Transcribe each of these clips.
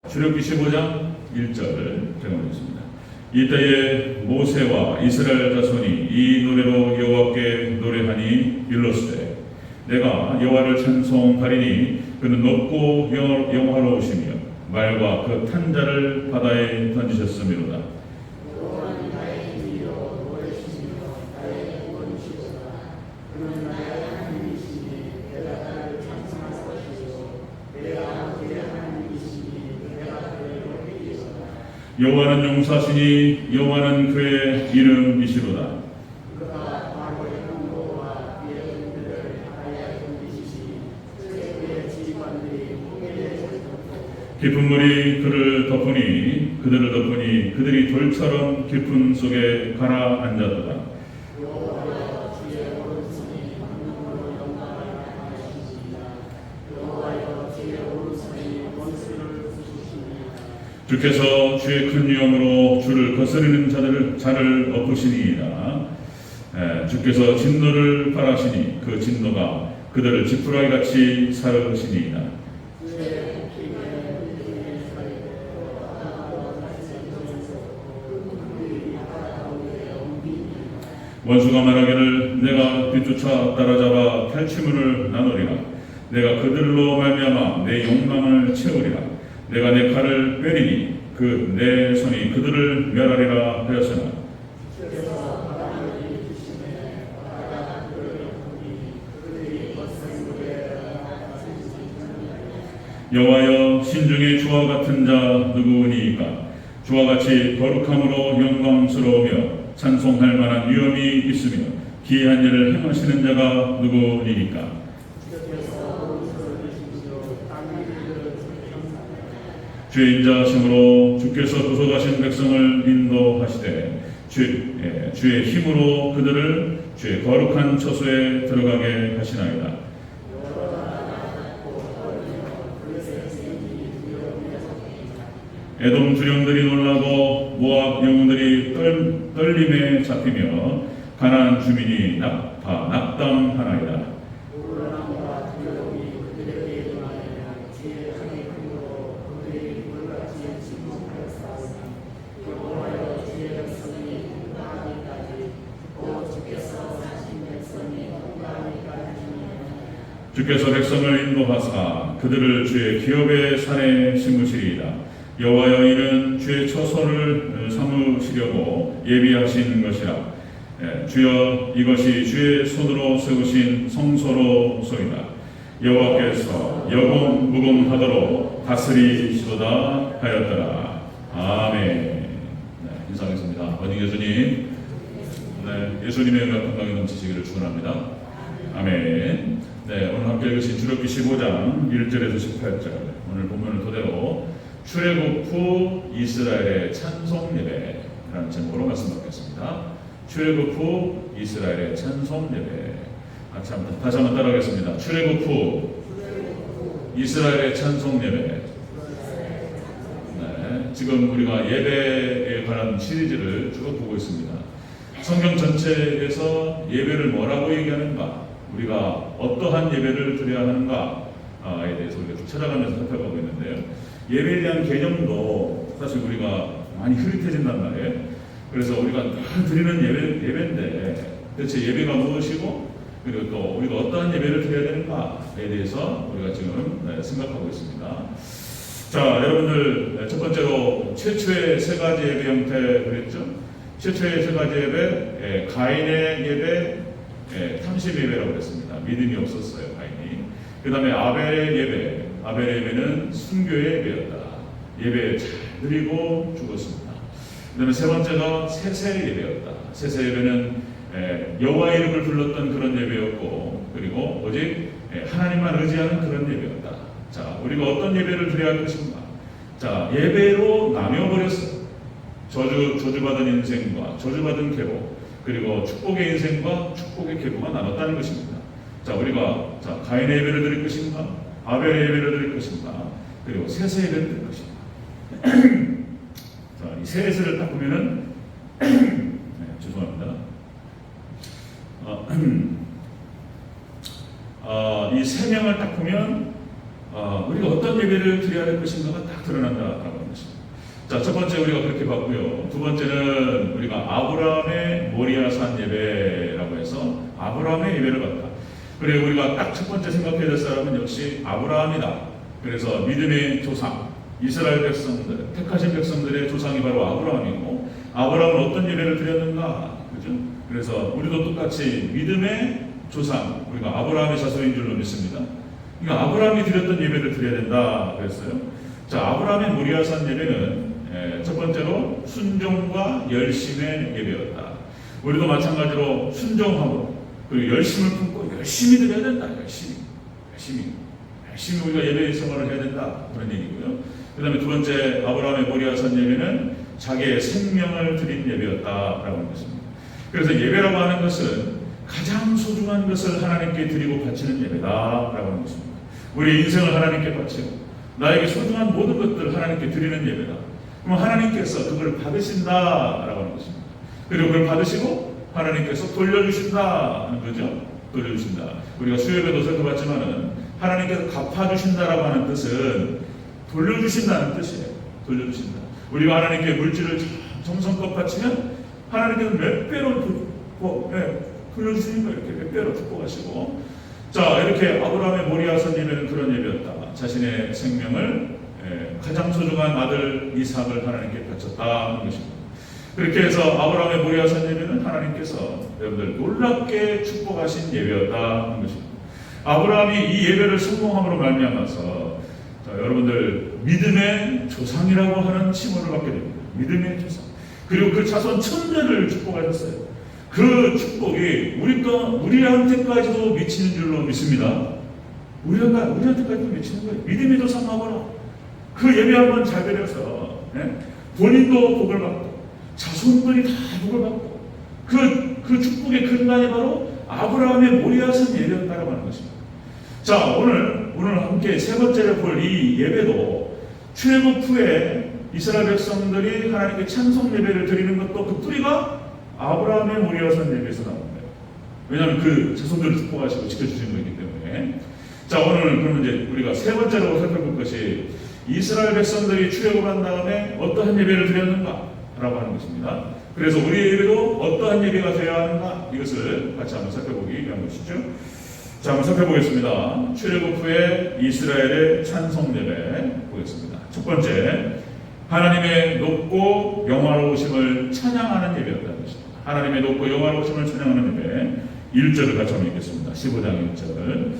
출애굽기 15장 1절 제가 이때에 모세와 이스라엘 자손이 이 노래로 여호와께 노래하니 일러스되 내가 여호와를 찬송하리니 그는 높고 영화로우시며 말과 그 탄 자를 바다에 던지셨음이로다. 여호와는 용사시니 여호와는 그의 이름이시로다. 깊은 물이 그들을 덮으니 그들이 돌처럼 깊은 속에 가라앉았도다. 주께서 주의 큰 위엄으로 주를 거스르는 자를 엎으시니이다. 주께서 진노를 발하시니 그 진노가 그들을 지푸라기 같이 사르시니이다. 원수가 말하기를 내가 뒤쫓아 따라잡아 탈취물을 나누리라. 내가 그들로 말미암아 내 욕망을 채우리라. 내가 내 칼을 빼리니 그 내 손이 그들을 멸하리라 하였으나 여호와여 신중에 주와 같은 자 누구니이까? 주와 같이 거룩함으로 영광스러우며 찬송할 만한 위엄이 있으며 기이한 일을 행하시는 자가 누구니이까? 주의 인자하심으로 주께서 구속하신 백성을 인도하시되 주의 힘으로 그들을 주의 거룩한 처소에 들어가게 하시나이다. 에돔 두령들이 놀라고 모압 영웅들이 떨림에 잡히며 가나안 주민이 낙담하나이다. 주께서 백성을 인도하사 그들을 주의 기업의 산에 심으시리이다. 여호와여 이는 주의 처소를 삼으시려고 예비하신 것이라. 주여 이것이 주의 손으로 세우신 성소로소이다. 여호와께서 여공 무공하도록 다스리시도다 하였더라. 아멘. 인사하겠습니다. 원희 예수님, 예수님의 은혜와 평강이 넘치시기를 축원합니다. 아멘. 오늘 함께 읽으신 출애굽기 15장 1절에서 18절 오늘 본문을 토대로 출애굽 후 이스라엘의 찬송 예배라는 제목으로 말씀 받겠습니다. 출애굽 후 이스라엘의 찬송 예배. 다시 한번 따라하겠습니다. 출애굽 후 이스라엘의 찬송 예배. 지금 우리가 예배에 관한 시리즈를 쭉 보고 있습니다. 성경 전체에서 예배를 뭐라고 얘기하는가, 우리가 어떠한 예배를 드려야 하는가에 대해서 우리가 쭉 찾아가면서 살펴보고 있는데요. 예배에 대한 개념도 사실 우리가 많이 흐릿해진단 말이에요. 그래서 우리가 늘 드리는 예배인데 대체 예배가 무엇이고, 그리고 또 우리가 어떠한 예배를 드려야 되는가에 대해서 우리가 지금 생각하고 있습니다. 자, 여러분들 첫 번째로 최초의 세 가지 예배 형태 그랬죠? 최초의 세 가지 예배, 가인의 예배, 탐심 예배라고 그랬습니다. 믿음이 없었어요, 가인이. 그 다음에 아벨의 예배. 아벨의 예배는 순교의 예배였다. 예배 잘 드리고 죽었습니다. 그 다음에 세 번째가 세세 예배였다. 세세 예배는 여호와의 이름을 불렀던 그런 예배였고, 그리고 오직 하나님만 의지하는 그런 예배였다. 자, 우리가 어떤 예배를 드려야 할 것인가? 자, 예배로 나뉘어버렸어요. 저주받은 인생과 저주받은 계보, 그리고 축복의 인생과 축복의 계보가 나눴다는 것입니다. 자, 우리가 가인의 예배를 드릴 것인가, 아벨의 예배를 드릴 것인가, 그리고 세세 예배를 드릴 것인가. 자, 이 세세를 딱 보면은 죄송합니다. 이 세 명을 딱 보면 우리가 어떤 예배를 드려야 할 것인가가 딱 드러난다라고 하는 것입니다. 자, 첫 번째 우리가 그렇게 봤고요. 두 번째는 우리가 아브라함의 모리아산 예배라고 해서 아브라함의 예배를 봤다. 그리고 우리가 딱 첫 번째 생각해야 될 사람은 역시 아브라함이다. 그래서 믿음의 조상, 이스라엘 백성들, 택하신 백성들의 조상이 바로 아브라함이고, 아브라함은 어떤 예배를 드렸는가? 그죠? 그래서 우리도 똑같이 믿음의 조상, 우리가 아브라함의 자손인 줄로 믿습니다. 그러니까 아브라함이 드렸던 예배를 드려야 된다 그랬어요. 자, 아브라함의 모리아산 예배는 첫 번째로 순종과 열심의 예배였다. 우리도 마찬가지로 순종하고 그리고 열심을 품고 열심히 드려야 된다. 열심히 우리가 예배의 생활을 해야 된다. 그런 얘기고요. 그 다음에 두 번째 아브라함의 모리아산 예배는 자기의 생명을 드린 예배였다라고 하는 것입니다. 그래서 예배라고 하는 것은 가장 소중한 것을 하나님께 드리고 바치는 예배다라고 하는 것입니다. 우리의 인생을 하나님께 바치고 나에게 소중한 모든 것들을 하나님께 드리는 예배다. 그럼 하나님께서 그걸 받으신다라고 하는 것입니다. 그리고 그걸 받으시고 하나님께서 돌려주신다 하는 거죠. 돌려주신다. 우리가 수요예배도 살펴봤지만은 하나님께서 갚아주신다라고 하는 뜻은 돌려주신다는 뜻이에요. 돌려주신다. 우리가 하나님께 물질을 정성껏 바치면 하나님께서 몇 배로 돌려주시니까 이렇게 몇 배로 축복하시고, 자, 이렇게 아브라함의 모리아산 예배는 그런 예배였다. 자신의 생명을 가장 소중한 아들 이삭을 하나님께 바쳤다는 것입니다. 그렇게 해서 아브라함의 모리아산 예배는 하나님께서 여러분들 놀랍게 축복하신 예배였다는 것입니다. 아브라함이 이 예배를 성공함으로 말미암아서 여러분들 믿음의 조상이라고 하는 칭호를 받게 됩니다. 믿음의 조상. 그리고 그 자손 천대를 축복하셨어요. 그 축복이 우리한테까지도 미치는 줄로 믿습니다. 우리한테까지도 미치는 거예요. 믿음의 조상하거나 그 예배 한번 잘 드려서 본인도 복을 받고 자손들이 다 복을 받고 그 축복의 근간이 바로 아브라함의 모리아산 예배였다라고 하는 것입니다. 자, 오늘 함께 세 번째로 볼 이 예배도 출애굽 후에 이스라엘 백성들이 하나님께 찬송 예배를 드리는 것도 그 뿌리가 아브라함의 모리아산 예배에서 나온 거예요. 왜냐하면 그 자손들을 축복하시고 지켜주시는 거기 때문에. 자, 오늘 그러면 이제 우리가 세 번째로 살펴볼 것이 이스라엘 백성들이 출애굽한 다음에 어떠한 예배를 드렸는가 라고 하는 것입니다. 그래서 우리의 예배도 어떠한 예배가 되어야 하는가, 이것을 같이 한번 살펴보기 위한 것이죠. 자, 한번 살펴보겠습니다. 출애굽 후에 이스라엘의 찬송 예배 보겠습니다. 첫 번째, 하나님의 높고 영화로우심을 찬양하는 예배였다는 것입니다. 하나님의 높고 영화로우심을 찬양하는 예배 1절을 같이 한번 읽겠습니다. 15장 1절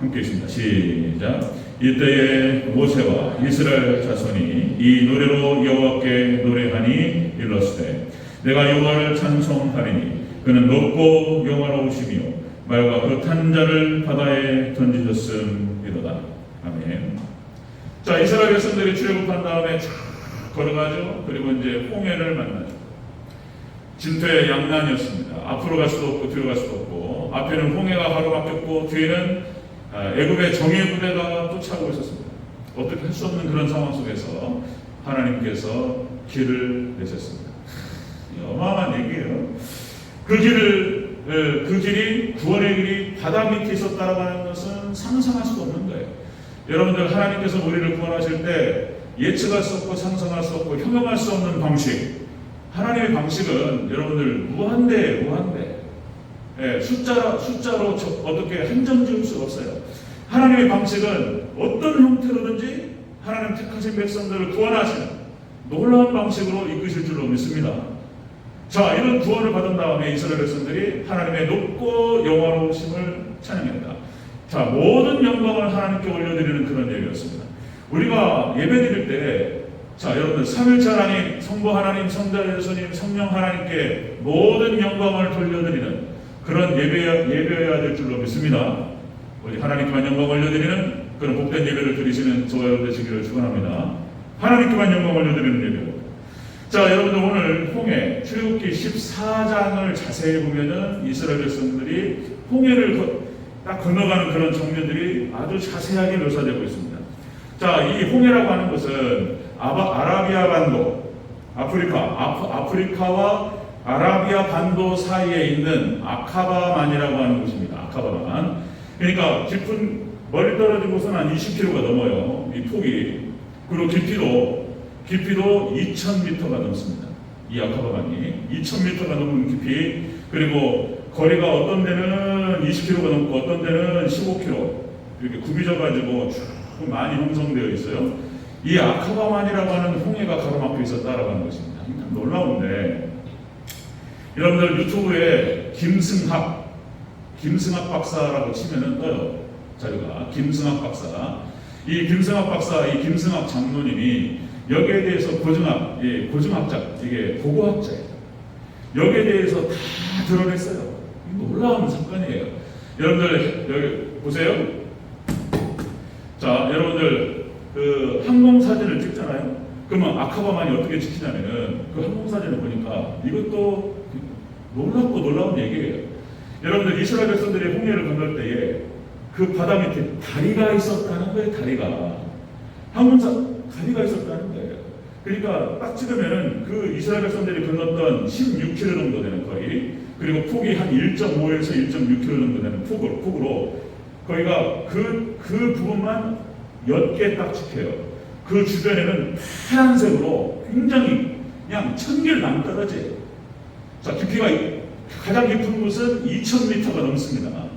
함께 읽습니다. 시작. 이때에 모세와 이스라엘 자손이 이 노래로 여호와께 노래하니 일렀으되 내가 여호와를 찬송하리니 그는 높고 영화로우시며 말과 그 탄 자를 바다에 던지셨음이로다. 아멘. 자, 이스라엘 백성들이 출애굽한 다음에 쭉 걸어가죠. 그리고 이제 홍해를 만나죠. 진퇴 양난이었습니다. 앞으로 갈 수도 없고 뒤로 갈 수도 없고, 앞에는 홍해가 가로막혔고 뒤에는 애굽의 정예 부대가 쫓아오고 있었습니다. 어떻게 할 수 없는 그런 상황 속에서 하나님께서 길을 내셨습니다. 어마어마한 얘기예요. 그 길이 구원의 길이 바다 밑에 있었다라고 하는 것은 상상할 수도 없는 거예요. 여러분들, 하나님께서 우리를 구원하실 때 예측할 수 없고 상상할 수 없고 형용할 수 없는 방식, 하나님의 방식은 여러분들 무한대. 숫자로 어떻게 한정 지을 수가 없어요. 하나님의 방식은 어떤 형태로든지 하나님 택하신 백성들을 구원하시는 놀라운 방식으로 이끄실 줄로 믿습니다. 자, 이런 구원을 받은 다음에 이스라엘 백성들이 하나님의 높고 영화로우심을 찬양했다. 자, 모든 영광을 하나님께 올려드리는 그런 예배였습니다. 우리가 예배드릴 때, 자, 여러분들 삼일체 하나님, 성부 하나님, 성자 예수님, 성령 하나님께 모든 영광을 돌려드리는 그런 예배여야 될 줄로 믿습니다. 우리 하나님께만 영광 올려드리는 그런 복된 예배를 드리시는 저와 여러분 되시기를 축원합니다. 하나님께만 영광 올려드리는 예배. 자, 여러분들 오늘 홍해 출애굽기 14장을 자세히 보면은 이스라엘 백성들이 홍해를 딱 건너가는 그런 장면들이 아주 자세하게 묘사되고 있습니다. 자, 이 홍해라고 하는 것은 아라비아 반도, 아프리카와 아라비아 반도 사이에 있는 아카바만이라고 하는 곳입니다. 아카바만. 그러니까 깊은 멀리 떨어진 곳은 한 20km가 넘어요. 이 폭이. 그리고 깊이도 2000m가 넘습니다. 이 아카바강이 2000m가 넘는 깊이, 그리고 거리가 어떤 데는 20km가 넘고 어떤 데는 15km 이렇게 굽이져가지고 쭉 많이 형성되어 있어요. 이 아카바만이라고 하는 홍해가 가로막혀 있었다라고 하는 것입니다. 참 놀라운데, 여러분들 유튜브에 김승학 박사라고 치면은 떠요. 자료가 김승학 박사. 이 김승학 박사, 이 김승학 장로님이 여기에 대해서 고증학자, 이게 고고학자예요. 여기에 대해서 다 드러냈어요. 놀라운 사건이에요. 여러분들 여기 보세요. 자, 여러분들 그 항공 사진을 찍잖아요. 그러면 아카바만이 어떻게 찍히냐면은 그 항공 사진을 보니까 이것도 놀랍고 놀라운 얘기예요. 여러분들 이스라엘 백성들이 홍해를 건널 때에 그 바다 밑에 다리가 있었다는 거예요. 다리가 있었다는 거예요. 그러니까 딱 찍으면은 그 이스라엘 백성들이 건넜던 16km 정도 되는 거리, 그리고 폭이 한 1.5에서 1.6km 정도 되는 폭으로 거기가 그 부분만 옅게 딱 찍혀요. 그 주변에는 파란색으로 굉장히 그냥 천길 남떨어져요. 자, 깊이가 가장 깊은 곳은 2000m가 넘습니다.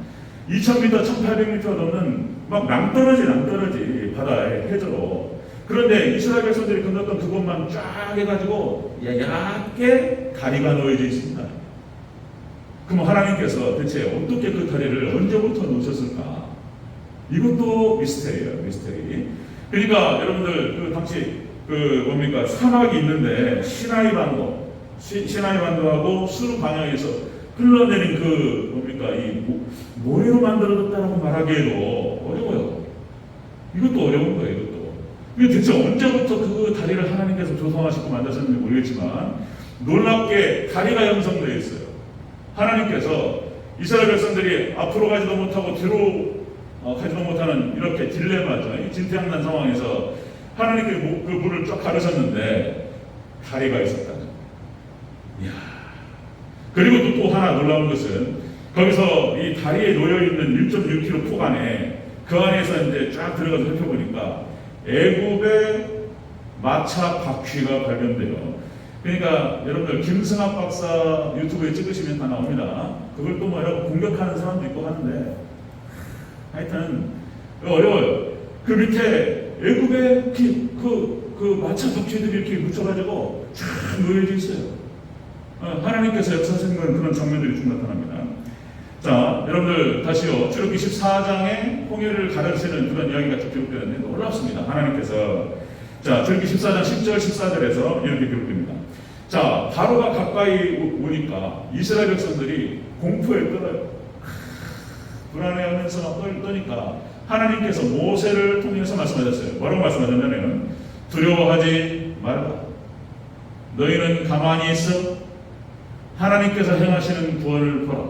2000m, 1800m가 넘는 막 낭떠러지 바다의 해저로. 그런데 이스라엘 백성들이 건넜던 그것만 쫙 해가지고 얇게 다리가 놓여져 있습니다. 그럼 하나님께서 대체 어떻게 그 다리를 언제부터 놓으셨을까? 이것도 미스터리예요, 미스터리. 그러니까 여러분들 그 당시 사막이 있는데 시나이 반도하고 수르 방향에서 흘러내린 이 모래로 만들어졌다라고 말하기에도 어려워요. 이것도 어려운 거예요, 이것도. 대체 언제부터 그 다리를 하나님께서 조성하시고 만드셨는지 모르겠지만 놀랍게 다리가 형성되어 있어요. 하나님께서 이스라엘 백성들이 앞으로 가지도 못하고 뒤로 가지도 못하는 이렇게 딜레마죠. 진퇴양난 상황에서 하나님께 그 물을 쫙 가르셨는데 다리가 있었다는. 이야. 그리고 또 하나 놀라운 것은 거기서 이 다리에 놓여있는 1.6km 폭 안에 그 안에서 이제 쫙 들어가서 살펴보니까 애굽의 마차 바퀴가 발견돼요. 그러니까 여러분들 김승학 박사 유튜브에 찍으시면 다 나옵니다. 그걸 또 여러분 공격하는 사람도 있고 하는데 하여튼 어려워요. 그 밑에 애굽의 그 마차 바퀴들이 이렇게 묻혀가지고 쫙 놓여져 있어요. 하나님께서 역사하신 그런 장면들이 쭉 나타납니다. 자, 여러분들 다시요. 출애굽기 14장에 홍해를 가르치는 그런 이야기가 쭉 기록되는데 놀랍습니다. 하나님께서 자, 출애굽기 14장 10절 14절에서 이렇게 기록됩니다. 자, 바로가 가까이 오니까 이스라엘 백성들이 공포에 떨어요. 불안해하면서 막 떠니까 하나님께서 모세를 통해서 말씀하셨어요. 뭐라고 말씀하셨냐면 두려워하지 말라. 너희는 가만히 있어. 하나님께서 행하시는 구원을 보라.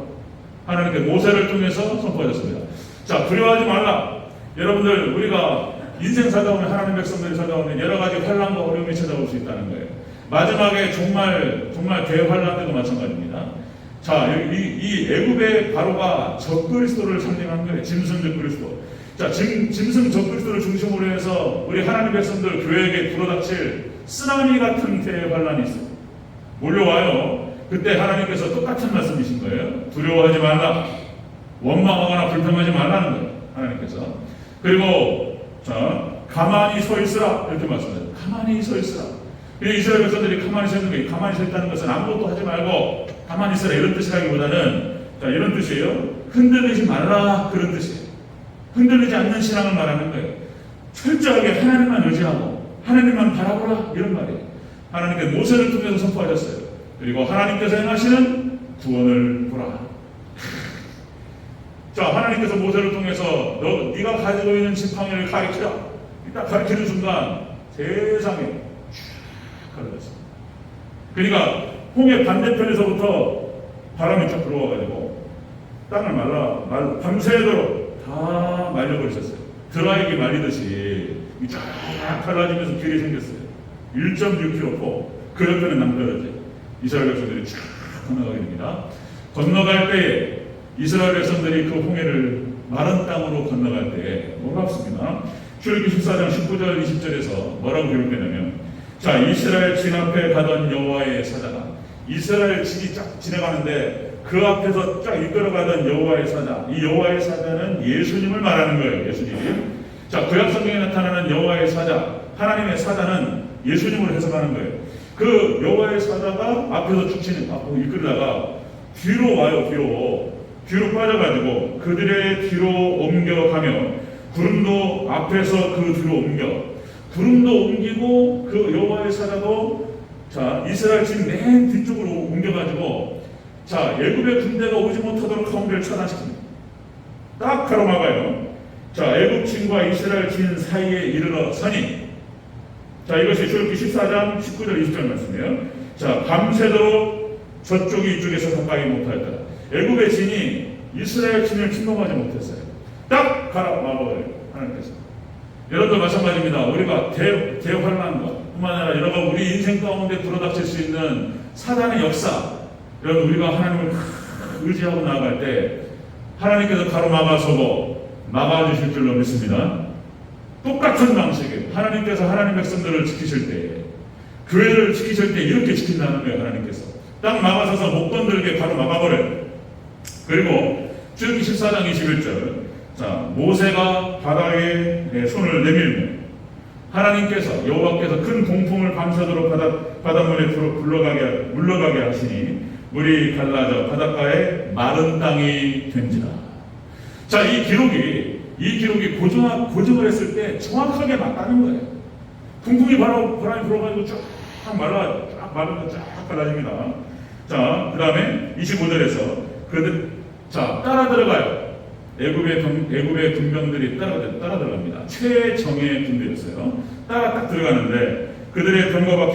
하나님께 모세를 통해서 선포하셨습니다. 자, 두려워하지 말라. 여러분들 우리가 인생 살다 보면 하나님 백성들이 살다 보면 여러 가지 환난과 어려움이 찾아올 수 있다는 거예요. 마지막에 정말 대환란 때도 마찬가지입니다. 자, 이 애굽의 바로가 적그리스도를 상징하는 거예요. 짐승 적그리스도. 자, 짐승 적그리스도를 중심으로 해서 우리 하나님 백성들 교회에게 불어닥칠 쓰나미 같은 대환란이 있어요. 몰려와요. 그때 하나님께서 똑같은 말씀이신 거예요. 두려워하지 말라. 원망하거나 불평하지 말라는 거예요. 하나님께서. 그리고 자, 가만히 서 있으라 이렇게 말씀하세요. 가만히 서 있으라. 이스라엘 백성들이 가만히 서 있는 거예요. 가만히 서 있다는 것은 아무것도 하지 말고 가만히 있으라 이런 뜻이라기보다는 자, 이런 뜻이에요. 흔들리지 말라 그런 뜻이에요. 흔들리지 않는 신앙을 말하는 거예요. 철저하게 하나님만 의지하고 하나님만 바라보라 이런 말이에요. 하나님께 모세를 통해서 선포하셨어요. 그리고 하나님께서 행하시는 구원을 보라. 자, 하나님께서 모세를 통해서 네가 가지고 있는 지팡이를 가리키라. 딱 가리키는 순간 세상에 쫙 가려졌습니다. 그러니까 홍해 반대편에서부터 바람이 쫙 들어와가지고 땅을 밤새도록 다 말려버리셨어요. 드라이기 말리듯이 쫙 갈라지면서 길이 생겼어요. 1.6km 폭. 그 옆에는 남떨어져요. 이스라엘 백성들이 쫙 건너가게 됩니다. 건너갈 때에 이스라엘 백성들이 그 홍해를 마른 땅으로 건너갈 때 놀랍습니다. 출애굽기 14장 19절 20절에서 뭐라고 기록되냐면, 자, 이스라엘 진 앞에 가던 여호와의 사자가, 이스라엘 진이 쫙 지나가는데 그 앞에서 쫙 이끌어가던 여호와의 사자, 이 여호와의 사자는 예수님을 말하는 거예요. 예수님. 자, 구약 성경에 나타나는 여호와의 사자, 하나님의 사자는 예수님을 해석하는 거예요. 그 여호와의 사자가 앞에서 쭉 이끌다가 뒤로 와요. 뒤로 빠져가지고 그들의 뒤로 옮겨가며, 구름도 앞에서 그 뒤로 구름도 옮기고, 그 여호와의 사자도 자, 이스라엘 진 맨 뒤쪽으로 옮겨가지고, 자, 애굽의 군대가 오지 못하도록 가운데를 차단시킵니다. 딱 가로막아요. 자, 애굽 진과 이스라엘 진 사이에 이르러 서니, 자, 이것이 출애굽기 14장 19절 20절 말씀이에요. 자, 밤새도록 저쪽이 이쪽에서 가까이 못하였다. 애굽의 진이 이스라엘 진을 침범하지 못했어요. 딱 가로막아요, 하나님께서. 여러분도 마찬가지입니다. 우리가 대환란과 뿐만 아니라 여러분 우리 인생 가운데 불어닥칠 수 있는 사단의 역사, 여러분 우리가 하나님을 의지하고 나아갈 때 하나님께서 가로막아서고 막아주실 줄로 믿습니다. 똑같은 방식에 하나님께서 하나님 백성들을 지키실 때, 교회를 지키실 때 이렇게 지킨다는 거예요. 하나님께서 딱 막아서서 못 건들게 가로막아버려요. 그리고 출애굽기 14장 21절, 자, 모세가 바다에 손을 내밀며 하나님께서 여호와께서 큰 공풍을 밤새도록 바닷물에 물러가게 하시니 물이 갈라져 바닷가에 마른 땅이 된지라. 자, 이 기록이 고증을 했을 때 정확하게 맞다는 거예요. 풍풍이 바람이 불어가지고 쫙 마르면 쫙 갈라집니다. 자, 그 다음에 25절에서 자, 따라 들어가요. 애굽의 군병들이 따라 들어갑니다. 최정예 군대였어요. 따라 딱 들어가는데 그들의 병과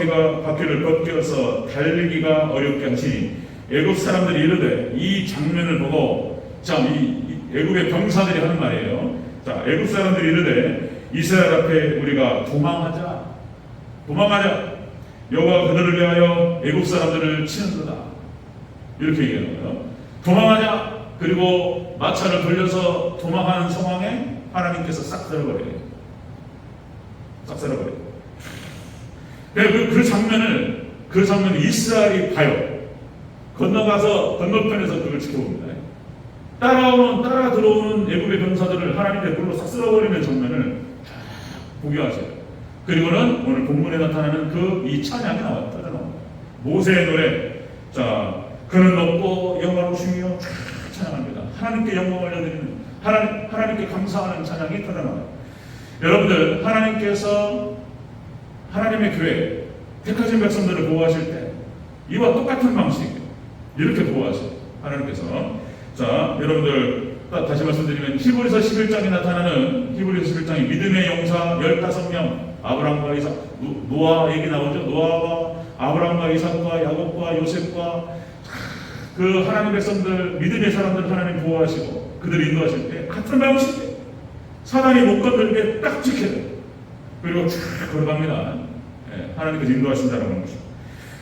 바퀴를 벗겨서 달리기가 어렵게 하시니 애굽 사람들이 이르되, 이 장면을 보고, 자, 이 애굽의 병사들이 하는 말이에요. 자, 애굽 사람들이 이르되, 이스라엘 앞에 우리가 도망하자. 여호와가 그들을 위하여 애굽 사람들을 치는도다. 이렇게 얘기하는 거예요. 도망하자. 그리고 마차를 돌려서 도망하는 상황에 하나님께서 싹 쓸어버려요. 그 장면을 이스라엘이 봐요. 건너편에서 그걸 지켜봅니다. 따라 들어오는 애굽의 병사들을 하나님의 불로 싹 쓸어버리는 장면을 보게 하세요. 그리고는 오늘 본문에 나타나는 이 찬양이 나와요. 모세의 노래. 자, 그는 높고 영광로우시며 찬양합니다. 하나님께 영광을 올려드리는, 하나님께 감사하는 찬양이 터져나와요. 여러분들, 하나님께서 하나님의 교회, 택하신 백성들을 보호하실 때 이와 똑같은 방식이에요. 이렇게 보호하세요. 하나님께서. 자, 여러분들 다시 말씀드리면 히브리서 11장에 나타나는, 히브리서 11장이 믿음의 용사 15명, 아브라함과 이삭, 노아 얘기 나오죠. 노아와 아브라함과 이삭과 야곱과 요셉과 그 하나님 백성들, 믿음의 사람들 하나님 보호하시고 그들을 인도하실 때 같은 방식이에요. 사단이 못 건들게 딱 지켜요. 그리고 쫙 걸어갑니다. 하나님께서 인도하신다는 것이죠.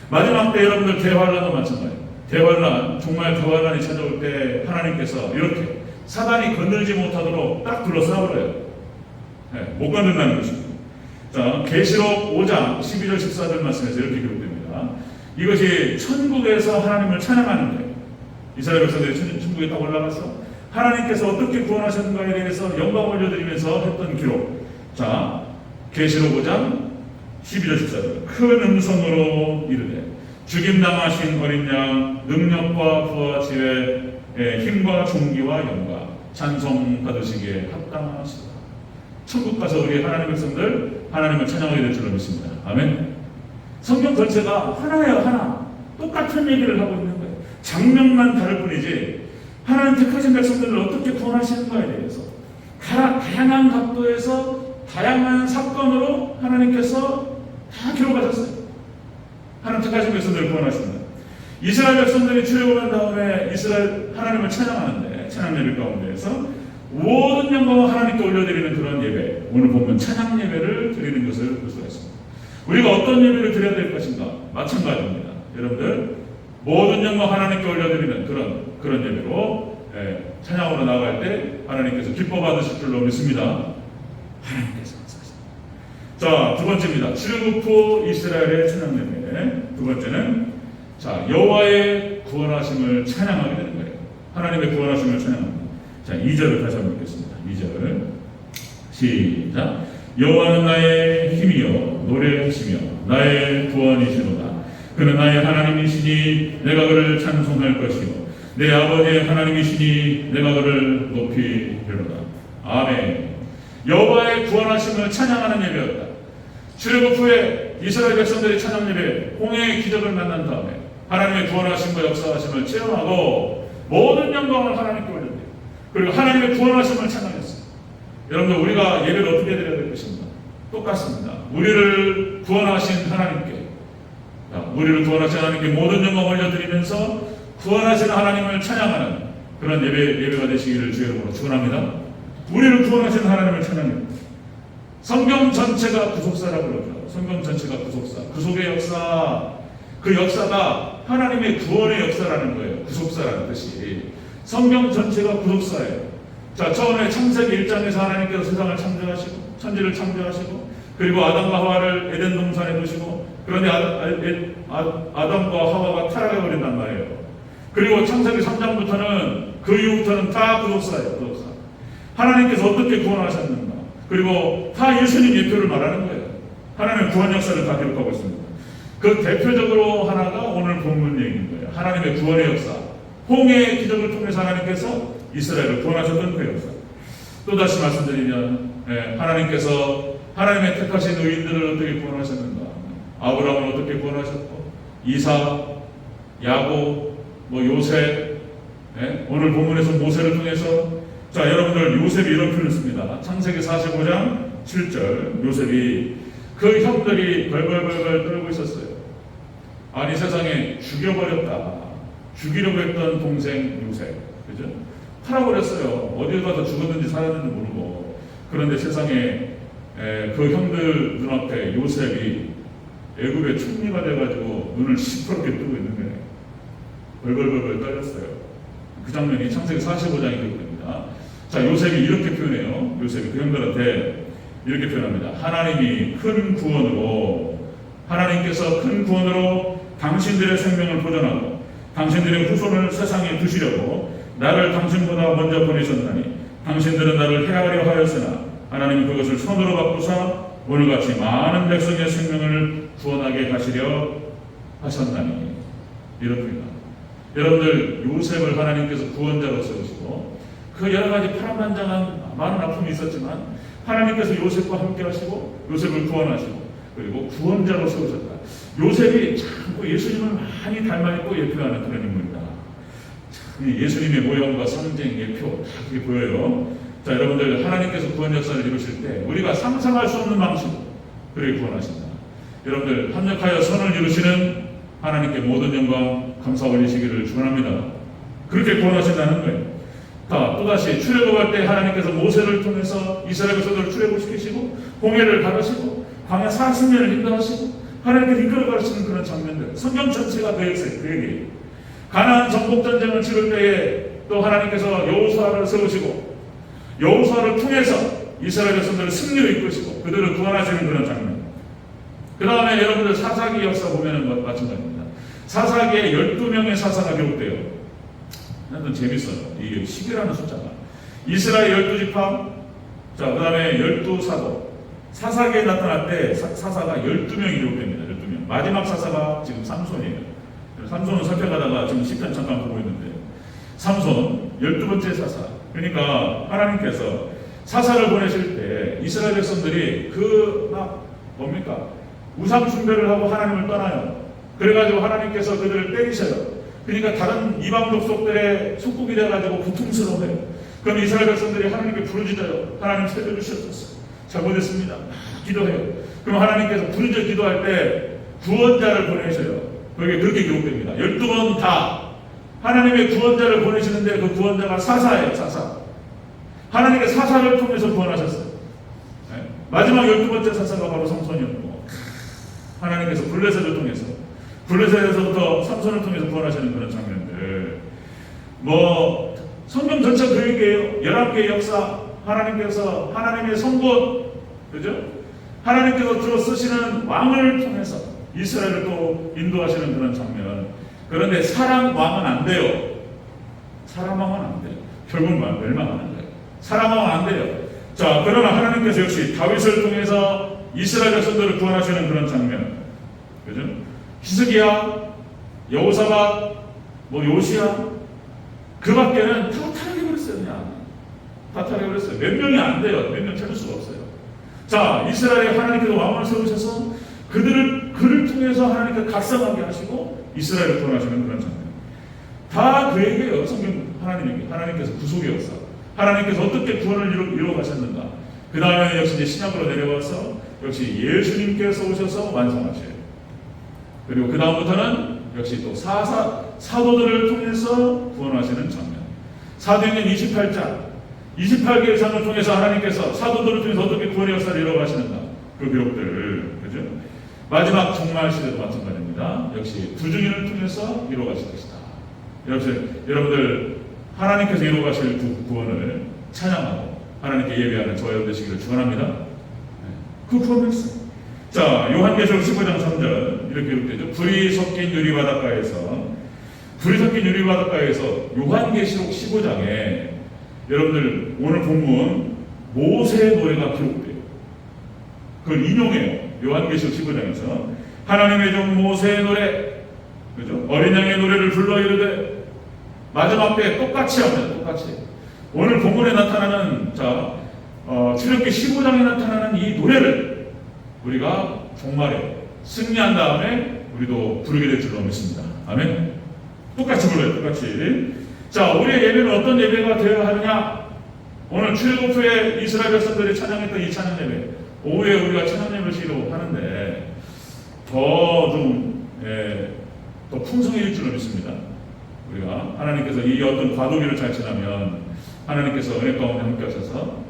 마지막 때 여러분들 대환란도 마찬가지예요. 정말 대환란이 찾아올 때 하나님께서 이렇게 사단이 건들지 못하도록 딱 둘러싸버려요. 못 건든다는 것입니다. 자, 계시록 5장 12절 14절 말씀에서 이렇게 기록됩니다. 이것이 천국에서 하나님을 찬양하는 거예요. 이스라엘 백성들이 천국에 딱 올라가서 하나님께서 어떻게 구원하셨는가에 대해서 영광을 올려드리면서 했던 기록. 자, 계시록 5장 12절 14절. 큰 음성으로 이르되, 죽임당하신 어린 양 능력과 부와 지혜, 힘과 존귀와 영광 찬송 받으시기에 합당하시다. 천국 가서 우리 하나님 백성들 하나님을 찬양하게 될 줄로 믿습니다. 아멘. 성경 전체가 하나예요. 하나. 똑같은 얘기를 하고 있는 거예요. 장면만 다를 뿐이지 하나님 택하신 백성들을 어떻게 구원하시는가에 대해서 다양한 각도에서 다양한 사건으로 하나님께서 다 기록하셨어요. 하나님 택하신 백성들을 구원하십니다. 이스라엘 백성들이 출애굽한 다음에 이스라엘 하나님을 찬양하는데, 찬양 예배 가운데에서 모든 영광을 하나님께 올려드리는 그런 예배, 오늘 보면 찬양 예배를 드리는 것을 볼 수가 있습니다. 우리가 어떤 예배를 드려야 될 것인가? 마찬가지입니다. 여러분들 모든 영광 하나님께 올려드리는 그런 예배로 찬양으로 나아갈 때 하나님께서 기뻐 받으실 줄로 믿습니다. 하나님께서 자, 두 번째입니다. 출애굽 후 이스라엘의 찬양 예배. 두 번째는 자, 여호와의 구원하심을 찬양하게 되는 거예요. 하나님의 구원하심을 찬양합니다. 자, 2절을 다시 한번 읽겠습니다. 2절 시작. 여호와는 나의 힘이요 노래하시며 나의 구원이시로다. 그는 나의 하나님이시니 내가 그를 찬송할 것이요 내 아버지의 하나님이시니 내가 그를 높이리로다. 아멘. 여호와의 구원하심을 찬양하는 예배였다. 출애굽 후에 이스라엘 백성들이 찬양 예배 홍해의 기적을 만난 다음에 하나님의 구원하심과 역사하심을 체험하고 모든 영광을 하나님께 올렸대요. 그리고 하나님의 구원하심을 찬양했어요. 여러분들 우리가 예배를 어떻게 드려야 될 것입니다. 똑같습니다. 우리를 구원하신 하나님께 모든 영광을 올려드리면서 구원하신 하나님을 찬양하는 그런 예배가 되시기를 주의 이름으로 축원합니다. 우리를 구원하신 하나님을 찬양합니다. 성경 전체가 구속사라고 그러죠. 성경 전체가 구속사. 구속의 역사, 그 역사가 하나님의 구원의 역사라는 거예요. 구속사라는 뜻이. 성경 전체가 구속사예요. 자, 처음에 창세기 1장에서 하나님께서 세상을 창조하시고 천지를 창조하시고 그리고 아담과 하와를 에덴 동산에 두시고 그런데 아담과 하와가 타락해 버린단 말이에요. 그리고 창세기 3장부터는 그 이후부터는 다 구속사예요. 구속사. 하나님께서 어떻게 구원하셨는가. 그리고 다 예수님 예표를 말하는 거예요. 하나님의 구원 역사를 다 기록하고 있습니다. 그 대표적으로 하나가 오늘 본문 얘기인 거예요. 하나님의 구원의 역사. 홍해의 기적을 통해서 하나님께서 이스라엘을 구원하셨던 그 역사. 또다시 말씀드리면 하나님께서 하나님의 택하신 의인들을 어떻게 구원하셨는가. 아브라함을 어떻게 구원하셨고 이삭, 야곱, 요셉, 오늘 본문에서 모세를 통해서 자, 여러분들 요셉이 이런 표현을 씁니다. 창세기 45장 7절 요셉이 그 형들이 벌벌벌벌 떨고 있었어요. 아니 세상에 죽여버렸다. 죽이려고 했던 동생 요셉. 그죠? 팔아버렸어요. 어딜 가서 죽었는지 살았는지 모르고. 그런데 세상에 그 형들 눈앞에 요셉이 애굽의 총리가 돼가지고 눈을 시퍼렇게 뜨고 있는 거예요. 벌벌벌벌 떨렸어요. 그 장면이 창세기 45장에 기록됩니다. 자, 요셉이 이렇게 표현해요. 요셉이 그 형들한테 이렇게 표현합니다. 하나님께서 큰 구원으로 당신들의 생명을 보존하고 당신들의 후손을 세상에 두시려고 나를 당신보다 먼저 보내셨나니 당신들은 나를 해하려 하였으나 하나님은 그것을 선으로 바꾸사 오늘같이 많은 백성의 생명을 구원하게 하시려 하셨나니. 이렇습니다. 여러분들 요셉을 하나님께서 구원자로 세우시고 그 여러 가지 파란만장한 많은 아픔이 있었지만 하나님께서 요셉과 함께 하시고 요셉을 구원하시고 그리고 구원자로 세우셨다. 요셉이 참 예수님을 많이 닮아있고 예표하는 그런 인물입니다. 예수님의 모형과 상징, 예표 다 그렇게 보여요. 자, 여러분들 하나님께서 구원 역사를 이루실 때 우리가 상상할 수 없는 방식으로 그렇게 구원하신다. 여러분들 합력하여 선을 이루시는 하나님께 모든 영광 감사 올리시기를 축원합니다. 그렇게 구원하신다는 거예요. 자, 또다시 출애굽할 때 하나님께서 모세를 통해서 이스라엘 백성들을 출애굽시키시고 홍해를 가르시고 광야 40년을 인도하시고 하나님께서 이끌어 가르치는 그런 장면들. 성경 전체가 그 역사예요. 그 얘기예요. 가나안 정복 전쟁을 치를 때에 또 하나님께서 여호수아를 세우시고 여호수아를 통해서 이스라엘 백성들을 승리로 이끄시고 그들을 구원하시는 그런 장면. 그 다음에 여러분들 사사기 역사 보면은 마찬가지입니다. 사사기에 12명의 사사가 기록돼요. 좀 재밌어요. 이게 10이라는 숫자가. 이스라엘 12지파, 자, 그 다음에 12사도. 사사기에 나타날 때 사사가 12명이 기록됩니다. 12명. 마지막 사사가 지금 삼손이에요. 삼손을 살펴가다가 지금 10편 잠깐 보고 있는데 삼손 12번째 사사. 그러니까 하나님께서 사사를 보내실 때 이스라엘 백성들이 뭡니까? 우상 숭배를 하고 하나님을 떠나요. 그래가지고 하나님께서 그들을 때리셔요. 그러니까 다른 이방 족속들의 속국이 돼가지고 고통스러워해요. 그럼 이스라엘 백성들이 하나님께 부르짖어요. 하나님 살려주셨었어요. 잘못했습니다. 기도해요. 그럼 하나님께서 부르짖어 기도할 때 구원자를 보내셔요. 그게 그렇게 기록됩니다. 12번 다 하나님의 구원자를 보내시는데 그 구원자가 사사예요. 사사. 하나님의 사사를 통해서 구원하셨어요. 네? 마지막 12번째 사사가 바로 삼손이었고 하나님께서 블레셋을 통해서 블레셋에서부터 삼손을 통해서 구원하시는 그런 장면들. 성경 전체 그 얘기예요. 11개의 역사, 하나님께서 하나님의 성군, 그죠? 하나님께서 들어 쓰시는 왕을 통해서 이스라엘을 또 인도하시는 그런 장면. 그런데 사람 왕은 안 돼요. 사람 왕은 안 돼요. 결국 멸망하는 거예요. 사람 왕은 안 돼요. 자, 그러나 하나님께서 역시 다윗을 통해서 이스라엘 백성들을 구원하시는 그런 장면, 그죠? 히스기야, 여호사밧, 요시야, 그 밖에는 다 타락해버렸어요. 그냥 다 타락해버렸어요. 몇 명이 안 돼요. 몇 명 찾을 수가 없어요. 자, 이스라엘에 하나님께서 왕을 세우셔서 그를 통해서 하나님께서 각성하게 하시고 이스라엘을 구원하시는 그런 장면. 다 그 얘기예요. 성경 하나님께서 구속의 역사, 하나님께서 어떻게 구원을 이루어 가셨는가. 그 다음에 역시 이제 신약으로 내려와서 역시 예수님께서 오셔서 완성하셔요. 그리고 그 다음부터는 역시 또 사도들을 통해서 구원하시는 장면. 사도행전 28개의 장을 통해서 하나님께서 사도들을 통해서 어떻게 구원의 역사를 이루어 가시는가. 그 기록들, 그죠? 마지막 종말 시대도 마찬가지입니다. 역시 두 증인을 통해서 이루어 가실 것이다. 여러분들 하나님께서 이루어 가실 구원을 찬양하고 하나님께 예배하는 저와 여러분 되시기를 축원합니다. 그 구원을 했어요. 자, 요한계시록 15장 3절 이렇게 기록되죠. 불이 섞인 유리바닷가에서 요한계시록 15장에 여러분들 오늘 본문 모세의 노래가 기록돼요. 그걸 인용해요. 요한계시록 15장에서 하나님의 종 모세의 노래, 그죠? 어린 양의 노래를 불러 이르되, 마지막 때 똑같이 합니다. 똑같이. 오늘 본문에 나타나는 출애굽기 15장에 나타나는 이 노래를 우리가 종말에 승리한 다음에 우리도 부르게 될 줄로 믿습니다. 아멘. 똑같이 불러요. 똑같이. 자, 우리의 예배는 어떤 예배가 되어야 하느냐? 오늘 출애굽 후에 이스라엘 백성들이 찬양했던 이 찬양 예배, 오후에 우리가 찬양 예배를 시로 하는데 더 풍성해질 줄로 믿습니다. 우리가 하나님께서 이 어떤 과도기를 잘 지나면 하나님께서 은혜 가운데 함께 하셔서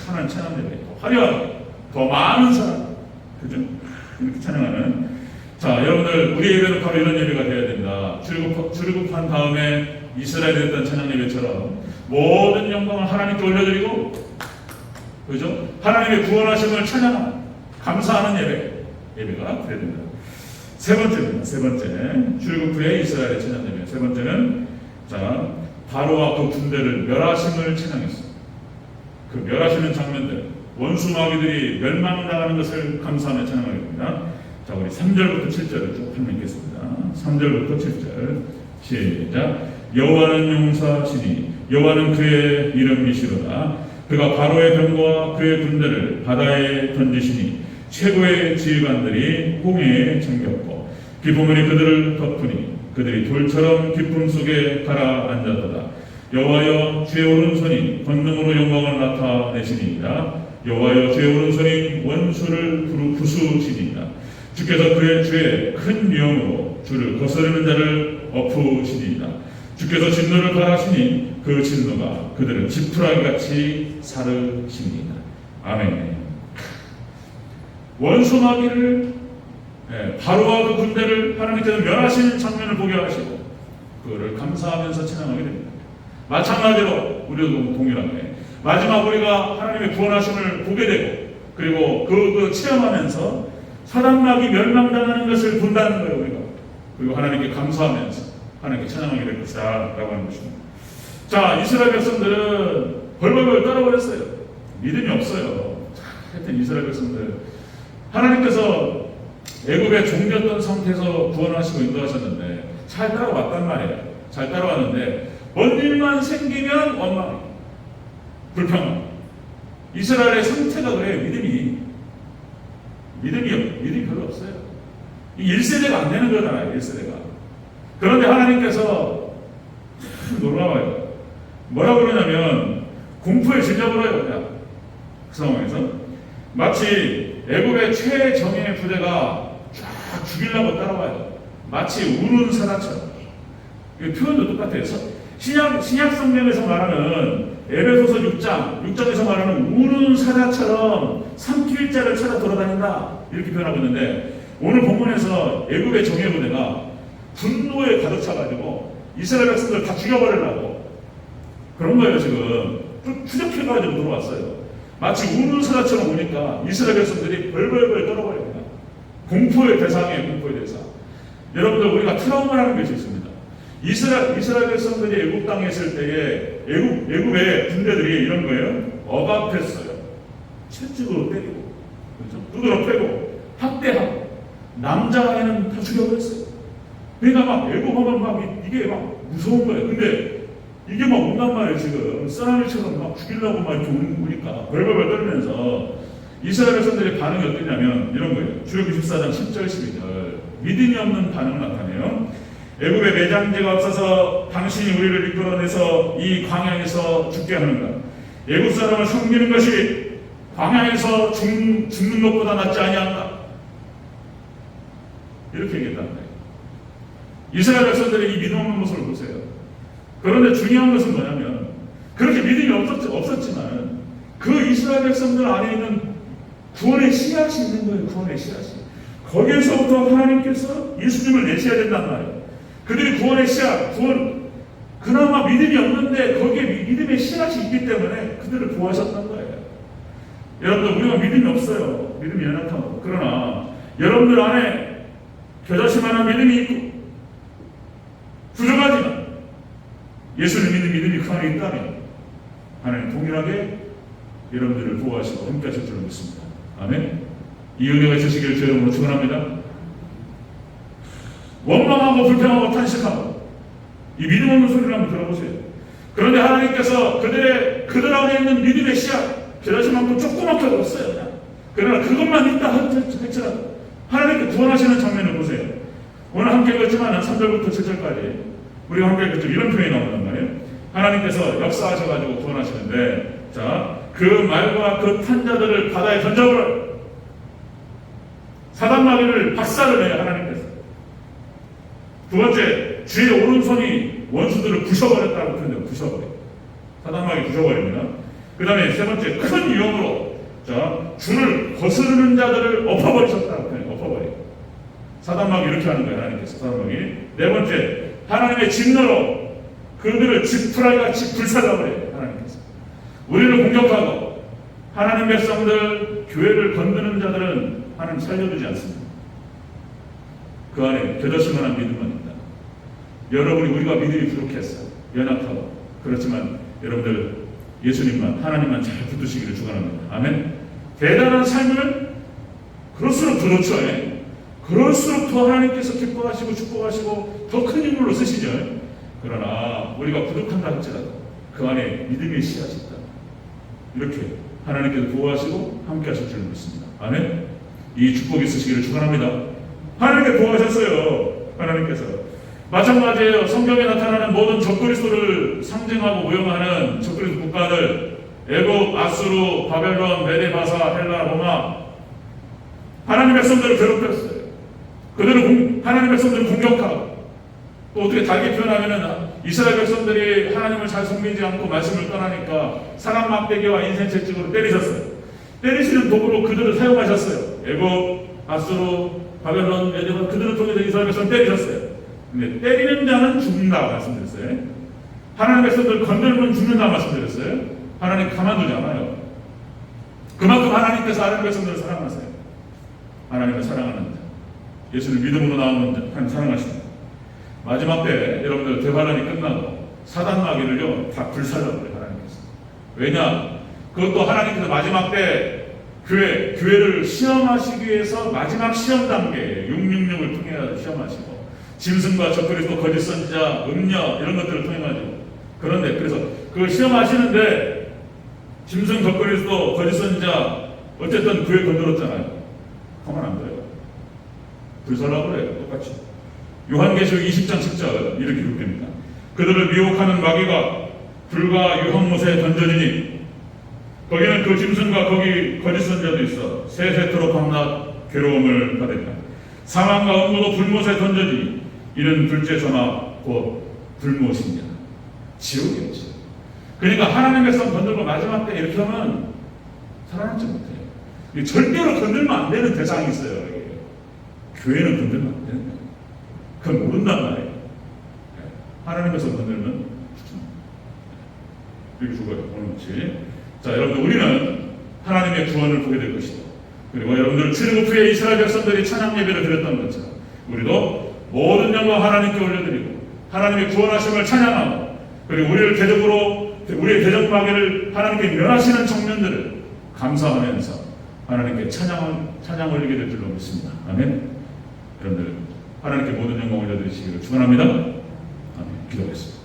하나님 찬양 예배 더 화려하게, 더 많은 사람, 그죠? 이렇게 찬양하는. 자, 여러분들 우리 예배는 바로 이런 예배가 되어야 됩니다. 출애굽한 다음에 이스라엘에 했던 찬양 예배처럼 모든 영광을 하나님께 올려드리고, 그죠? 하나님의 구원하심을 찬양하는, 감사하는 예배가 되어야 됩니다. 세 번째 출애굽 후에 이스라엘의 찬양 예배. 세 번째는 바로와 그 군대를 멸하심을 찬양했어요. 그 멸하시는 장면들, 원수 마귀들이 멸망당하는 것을 감사하며 찬양하겠습니다. 자, 우리 3절부터 7절을 쭉 읽겠습니다. 3절부터 7절 시작. 여호와는 용사시니 여호와는 그의 이름이시로다. 그가 바로의 병거와 그의 군대를 바다에 던지시니 최고의 지휘관들이 홍해에 잠겼고 기쁨이 그들을 덮으니 그들이 돌처럼 기쁨 속에 가라앉았도다. 여호와여, 주의 오른손이 권능으로 영광을 나타내시니이다. 여호와여, 주의 오른손이 원수를 부수시니이다. 주께서 그의 주의 큰 위엄으로 주를 거스르는 자를 엎으시니이다. 주께서 진노를 가하시니 그 진노가 그들을 지푸라기같이 사르시니이다. 아멘. 원수 마귀를, 바로와 그 군대를 하나님께서 멸하시는 장면을 보게 하시고 그거를 감사하면서 찬양하게 됩니다. 마찬가지로 우리도 동일하게 마지막 우리가 하나님의 구원하심을 보게 되고, 그리고 그 체험하면서 사단마귀 멸망당하는 것을 본다는 거예요. 우리가. 그리고 하나님께 감사하면서 하나님께 찬양하게 될 것이다 라고 하는 것입니다. 자, 이스라엘 백성들은 벌벌벌 떨어버렸어요. 믿음이 없어요. 하여튼 이스라엘 백성들 하나님께서 애굽에 종겼던 상태에서 구원하시고 인도하셨는데 잘 따라왔단 말이에요. 잘 따라왔는데 뭔 일만 생기면 원망, 불평. 이스라엘의 상태가 그래요. 믿음이 별로 없어요. 이 1세대가 안 되는 거잖아요. 1세대가. 그런데 하나님께서 놀라워요. 뭐라고 그러냐면 공포에 질려버려요. 그 상황에서 마치 애굽의 최정예 부대가 쫙 죽이려고 따라와요. 마치 우는 사자처럼. 표현도 똑같아요. 신약 성경에서 말하는 에베소서 6장에서 말하는 우는 사자처럼 삼킬 자를 찾아 돌아다닌다 이렇게 표현하고 있는데, 오늘 본문에서 애굽의 정예 부대가 분노에 가득 차가지고 이스라엘 백성들 다 죽여버리려고 그런 거예요. 지금 추적해가지고 들어왔어요. 마치 우는사자처럼 오니까 이스라엘 백성들이 벌벌벌 떨어버립니다. 공포의 대상이에요. 공포의 대상. 여러분들, 우리가 트라우마라는 것이 있습니다. 이스라엘 백성들이 애굽 땅에 있을 때에 애굽의 군대들이 이런 거예요. 억압했어요. 채찍으로 때리고, 그렇죠? 두드러 패고, 학대하고, 남자아이는 다 죽여버렸어요. 그러니까 막 애굽하면 막 이게 막 무서운 거예요. 근데 이게 막 온단 말이에요. 지금 쓰나미처럼 막 죽이려고 막 이렇게 오니까 벌벌벌 떨면서 이스라엘 백성들의 반응이 어떠냐면 이런 거예요. 출애굽기 14장 10절 12절. 믿음이 없는 반응을 나타내요. 애굽에 매장지가 없어서 당신이 우리를 이끌어내서 이 광야에서 죽게 하는가? 애굽 사람을 섬기는 것이 광야에서 죽는 것보다 낫지 아니한가? 이렇게 얘기했단 말이에요. 이스라엘 백성들의 이 믿음 없는 모습을 보세요. 그런데 중요한 것은 뭐냐면 그렇게 믿음이 없었지만 그 이스라엘 백성들 안에 있는 구원의 씨앗이 있는 거예요. 구원의 씨앗이. 거기에서부터 하나님께서 예수님을 내셔야 된단 말이에요. 그들이 구원의 씨앗, 그나마 믿음이 없는데 거기에 믿음의 씨앗이 있기 때문에 그들을 구하셨던 거예요. 여러분들, 우리가 믿음이 없어요. 믿음이 연약하고. 그러나 여러분들 안에 겨자씨만한 믿음이 있고 부족하지만 예수를 믿는 믿음이 그 안에 있다면 하나님 동일하게 여러분들을 보호하시고 함께 하실 줄 믿습니다. 아멘. 이 은혜가 있으시기를 주의 이름으로 축원합니다. 원망하고 불평하고 탄식하고 이 믿음 없는 소리를 한번 들어보세요. 그런데 하나님께서 그들 안에 있는 믿음의 씨앗 겨자씨만큼 조그맣게 없어요. 그냥. 그러나 그것만 있다 할지라도 하나님께 구원하시는 장면을 보세요. 오늘 함께 읽었지만 3절부터 7절까지 우리가 함께 읽었죠. 이런 표현이 나온단 말이에요. 하나님께서 역사하셔가지고 구원하시는데, 자, 그 말과 그 탄자들을 바다에 던져버려요. 사단마귀를 박살을 내요. 하나님께서. 두 번째, 주의 오른손이 원수들을 부셔버렸다고 표현해요. 부셔버려요. 사단마귀 부셔버립니다. 그 다음에 세 번째, 큰 위험으로, 자, 주를 거스르는 자들을 엎어버리셨다고 표현해요. 엎어버려요. 사단마귀 이렇게 하는 거예요. 하나님께서. 사단마귀. 네 번째, 하나님의 진노로 그들을 지푸라기같이 불살라버려요. 하나님께서. 우리를 공격하고 하나님 백성들, 교회를 건드는 자들은 하나님 살려두지 않습니다. 그 안에 겨자씨만한 믿음만 있다. 여러분이 우리가 믿음이 부족했어요. 연약하고. 그렇지만 여러분들 예수님만, 하나님만 잘 붙드시기를 축원합니다. 아멘. 대단한 삶을 그럴수록 더 좋죠. 그럴수록 더 하나님께서 기뻐하시고 축복하시고 더 큰 인물로 쓰시죠. 그러나 우리가 부족한다 할지라도 그 안에 믿음의 씨앗이 있다. 이렇게 하나님께서 보호하시고 함께 하실 줄 믿습니다. 아멘. 이 축복이 있으시기를 축원합니다. 하나님께 보호하셨어요. 하나님께서. 마찬가지예요. 성경에 나타나는 모든 적그리스도를 상징하고 모형하는 적그리스도 국가들, 애굽, 아수르, 바벨론, 메데바사, 헬라, 로마, 하나님 백성들을 괴롭혔어요. 그들은 하나님 백성들을 공격하고, 또 어떻게 다르게 표현하면은 이스라엘 백성들이 하나님을 잘 섬기지 않고 말씀을 떠나니까 사람 막대기와 인생 채찍으로 때리셨어요. 때리시는 도구로 그들을 사용하셨어요. 애굽, 아수르, 바벨론, 메데바, 그들을 통해서 이스라엘 백성을 때리셨어요. 근데 때리는 자는 죽는다 말씀드렸어요. 하나님 백성들 건들면 죽는다 말씀드렸어요. 하나님 가만두지 않아요. 그만큼 하나님께서 하나님 백성들을 사랑하세요. 하나님을 사랑하는 자, 예수를 믿음으로 나오는 자, 하나님 사랑하십니다. 마지막 때 여러분들 대환란이 끝나고 사단마귀를요 다 불살라버려요. 하나님께서. 왜냐? 그것도 하나님께서 마지막 때 교회를 시험하시기 위해서 마지막 시험 단계 666을 통해 시험하시고 짐승과 적그리스도 거짓 선지자 음녀 이런 것들을 통해 가지고 그런데 그래서 그걸 시험하시는데 짐승 적그리스도 거짓 선지자 어쨌든 교회 건드렸잖아요. 가만 안 돼요. 불살라버려요. 똑같이. 요한계시록 20장 10절 이렇게 기록됩니다. 그들을 미혹하는 마귀가 불과 유황못에 던져지니 거기는 그 짐승과 거기 거짓 선지자도 있어 세세토록 밤낮 괴로움을 받았다. 사망과 음모도 불못에 던져지니 이는 둘째 전화 곧 불못이냐 지옥이었지. 그러니까 하나님의 성 건들고 마지막 때 이렇게 하면 살아남지 못해요. 절대로 건들면 안 되는 대상이 있어요. 교회는 건들면 안 되는 거예요. 그건 모른단 말이에요. 하나님의 성 건들면 이렇게 죽어요. 오늘 같이. 자, 여러분들 우리는 하나님의 구원을 보게 될 것이다. 그리고 여러분들 출애굽 후에 이스라엘 백성들이 찬양 예배를 드렸던 것처럼 우리도 모든 영광 하나님께 올려드리고 하나님의 구원하심을 찬양하고 그리고 우리를 대적으로 우리의 대적 마귀를 하나님께 멸하시는 청년들을 감사하면서 하나님께 찬양 올리게 될 줄로 믿습니다. 아멘. 여러분들 하나님께 모든 영광 올려드리시기를 축원합니다. 아멘. 기도하겠습니다.